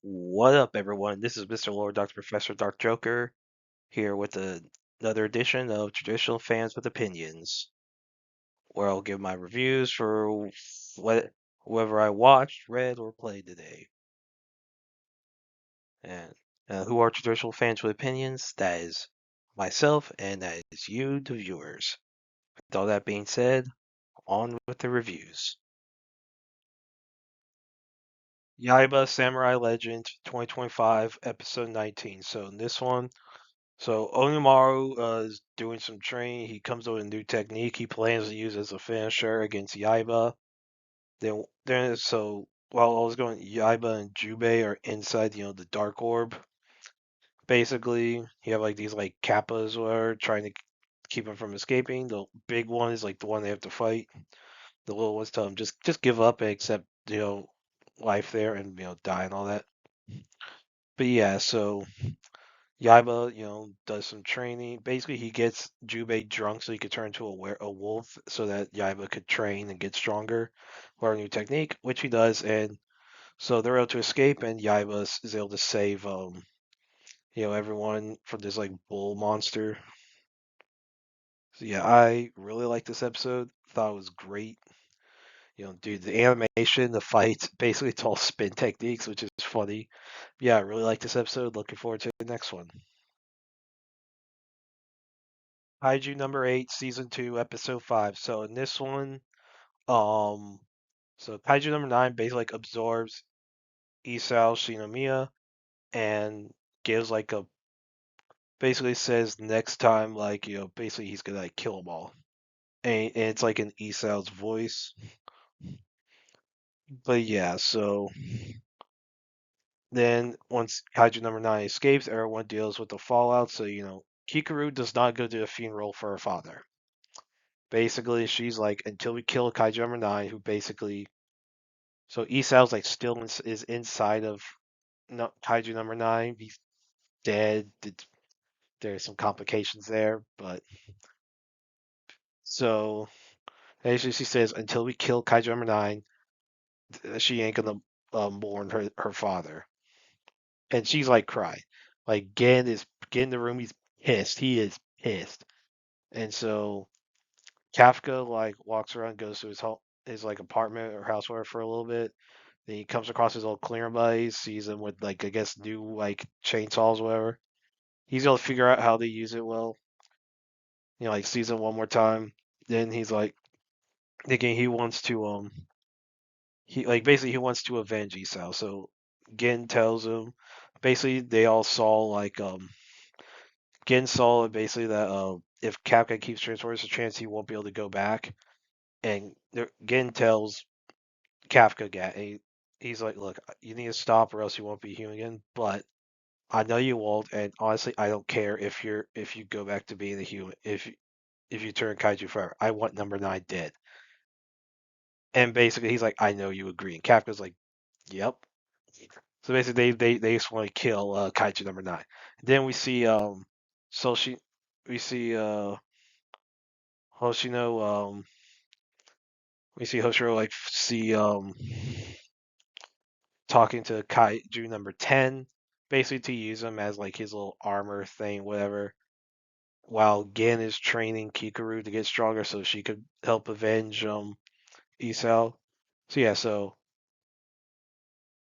What up, everyone? This is Mr. Lord, Dr. Professor, Dark Joker, here with another edition of Traditional Fans with Opinions, where I'll give my reviews for whoever I watched, read, or played today. And who are Traditional Fans with Opinions? That is myself, and that is you, the viewers. With all that being said, on with the reviews. Yaiba Samurai Legend 2025, Episode 19. So in this one, Onimaru is doing some training. He comes up with a new technique he plans to use as a finisher against Yaiba. So while I was going, Yaiba and Jubei are inside, the Dark Orb. Basically, you have like these like kappas who are trying to keep him from escaping. The big one is like the one they have to fight. The little ones tell him just give up and accept life there and die and all that. But yeah, so Yaiba, does some training. Basically, he gets Jubei drunk so he could turn into a wolf so that Yaiba could train and get stronger, learn a new technique, which he does. And so they're able to escape, and Yaiba is able to save, everyone from this like bull monster. So yeah, I really like this episode. Thought it was great. Dude, the animation, the fights, basically it's all spin techniques, which is funny. Yeah, I really like this episode. Looking forward to the next one. Kaiju number 8, season 2, episode 5. So in this one, um, so Kaiju number 9 basically like absorbs Isao Shinomiya and gives like a basically says next time like basically he's gonna like kill them all, and it's like in Isao's voice. But yeah, so then once Kaiju number 9 escapes, everyone deals with the fallout. So Kikaru does not go to the funeral for her father. Basically, she's like, until we kill Kaiju number 9, who basically so Isao's like still is inside of no, Kaiju number 9. He's dead. There's some complications there, but so basically she says until we kill Kaiju number 9, she ain't gonna mourn her father, and she's like crying. Like Gen is get in the room. He's pissed. He is pissed, and so Kafka like walks around, goes to his home, his like apartment or house whatever for a little bit. Then he comes across his old clearing buddies, sees them with like I guess new like chainsaws or whatever. He's able to figure out how to use it well. Like sees it one more time. Then he's like thinking he wants to he like basically he wants to avenge Isao. So Gin tells him basically they all saw like Gin saw basically that if Kapka keeps transforming, there's a chance he won't be able to go back. And Gin tells Kafka he's like, look, you need to stop or else you won't be human again. But I know you won't, and honestly, I don't care if you go back to being a human. If you turn Kaiju forever, I want number 9 dead. And basically, he's like, I know you agree. And Kafka's like, yep. So basically, they just want to kill Kaiju number 9. Then we see so she we see Hoshino we see Hoshiro like see talking to Kaiju number 10, basically to use him as like his little armor thing, whatever. While Gin is training Kikaru to get stronger so she could help avenge Isao. So yeah, so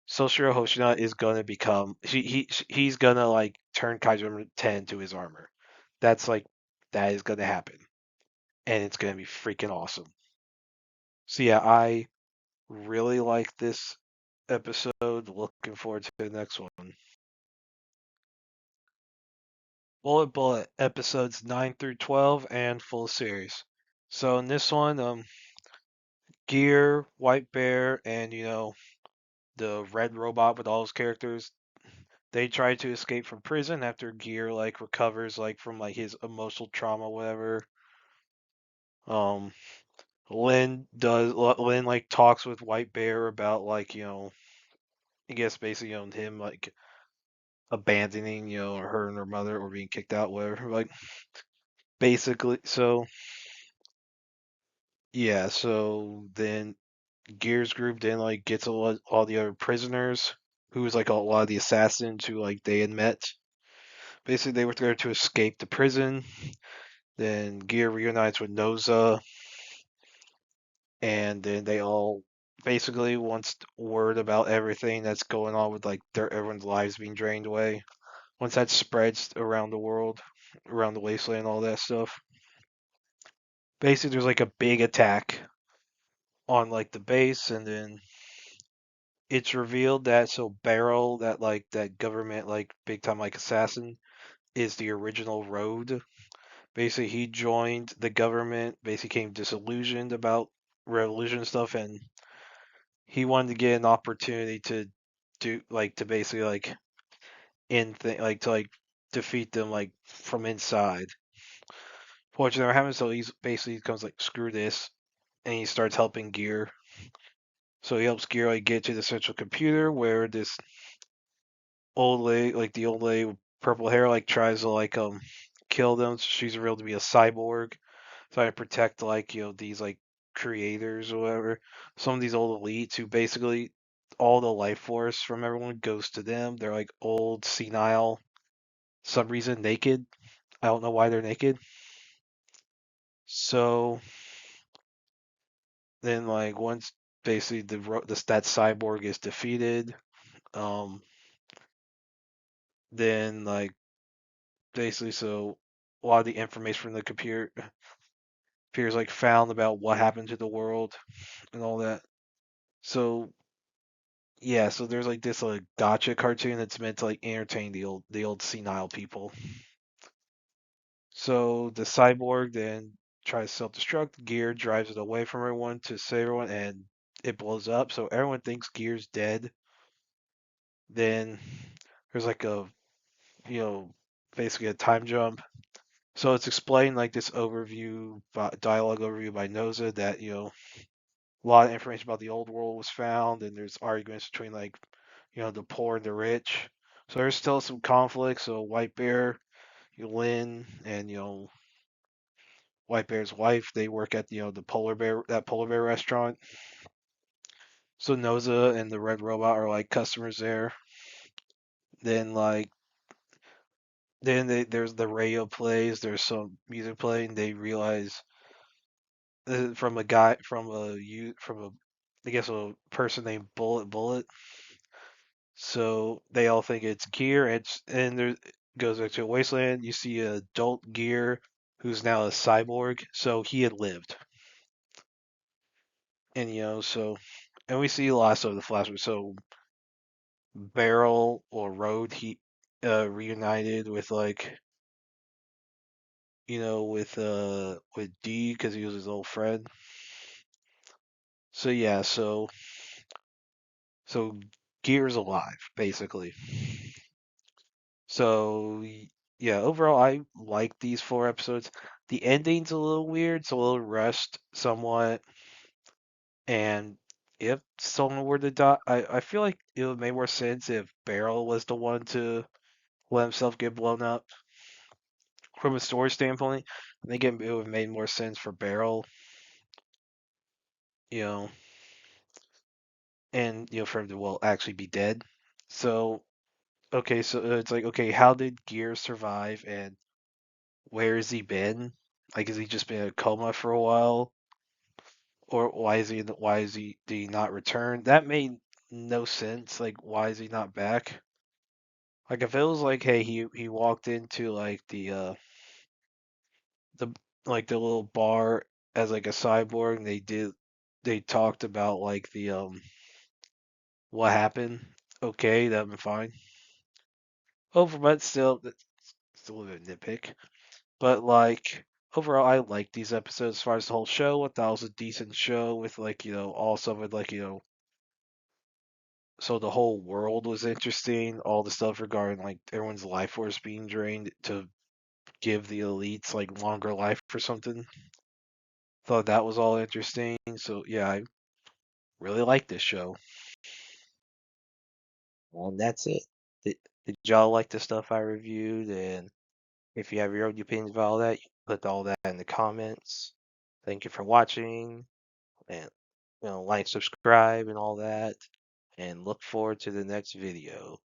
Soshiro Hoshina is gonna become he's gonna like turn Kaiju number 10 to his armor. That's like that is gonna happen. And it's gonna be freaking awesome. So yeah, I really like this episode. Looking forward to the next one. Bullet episodes 9 through 12 and full series. So in this one, Gear, White Bear, and the red robot with all his characters, they try to escape from prison after Gear like recovers like from like his emotional trauma, whatever. Um, Lin like talks with White Bear about like I guess basically him like abandoning her and her mother or being kicked out, whatever. Like basically, so yeah, so then Gears group then like gets all the other prisoners. who was like a lot of the assassins who like they had met. Basically, they were there to escape the prison. Then Gear reunites with Noza, and then they all basically once word about everything that's going on with like everyone's lives being drained away. Once that spreads around the world, around the wasteland, all that stuff. Basically, there's like a big attack on like the base, and then it's revealed that Beryl, that like that government like big time like assassin, is the original Road. Basically, he joined the government. Basically, became disillusioned about revolution stuff, and he wanted to get an opportunity to do like to basically like like to like defeat them like from inside. Fortunately, never happened. So he's basically comes like screw this, and he starts helping Gear. So he helps Gear like get to the central computer where this old lady, like the old lady with purple hair, like tries to like kill them. She's revealed to be a cyborg, trying to protect like these like creators or whatever. Some of these old elites who basically all the life force from everyone goes to them. They're like old, senile, some reason naked. I don't know why they're naked. So then like once basically that cyborg is defeated, um, then like basically so a lot of the information from the computer appears like found about what happened to the world and all that. So yeah, so there's like this like gotcha cartoon that's meant to like entertain the old senile people. So the cyborg then tries to self-destruct. Gear drives it away from everyone to save everyone, and it blows up. So everyone thinks Gear's dead. Then there's like a you know basically a time jump. So it's explained like this dialogue overview by Noza that a lot of information about the old world was found, and there's arguments between like the poor and the rich. So there's still some conflict. So White Bear, Lynn, and White Bear's wife, they work at the polar bear restaurant. So Noza and the Red Robot are like customers there. Then there's the radio plays. There's some music playing. They realize from a guy from a I guess a person named Bullet. So they all think it's Gear, and there goes back to a wasteland. You see adult Gear, who's now a cyborg. So he had lived, and and we see lots of the flashback. So Beryl or Road, he reunited with like with D because he was his old friend. So yeah, so Gear's alive basically. So yeah, overall I like these 4 episodes. The ending's a little weird, it's a little rushed somewhat, and if someone were to die, I feel like it would make more sense if Beryl was the one to let himself get blown up. From a story standpoint, I think it would have made more sense for Beryl, you know, and for him to actually be dead. So okay, so it's like okay, how did Gear survive, and where has he been? Like, has he just been in a coma for a while, or did he not return? That made no sense. Like, why is he not back? Like, if it was like, hey, he walked into like the like the little bar as like a cyborg, and they talked about like the what happened. Okay, that'd been fine. Over, but still, that's still a bit nitpick. But like overall, I like these episodes as far as the whole show. I thought it was a decent show with like also with like so the whole world was interesting. All the stuff regarding like everyone's life force being drained to give the elites like longer life or something. Thought that was all interesting. So yeah, I really like this show. And that's it. Did y'all like the stuff I reviewed? And if you have your own opinions about all that, you can put all that in the comments. Thank you for watching, and like, subscribe, and all that. and look forward to the next video.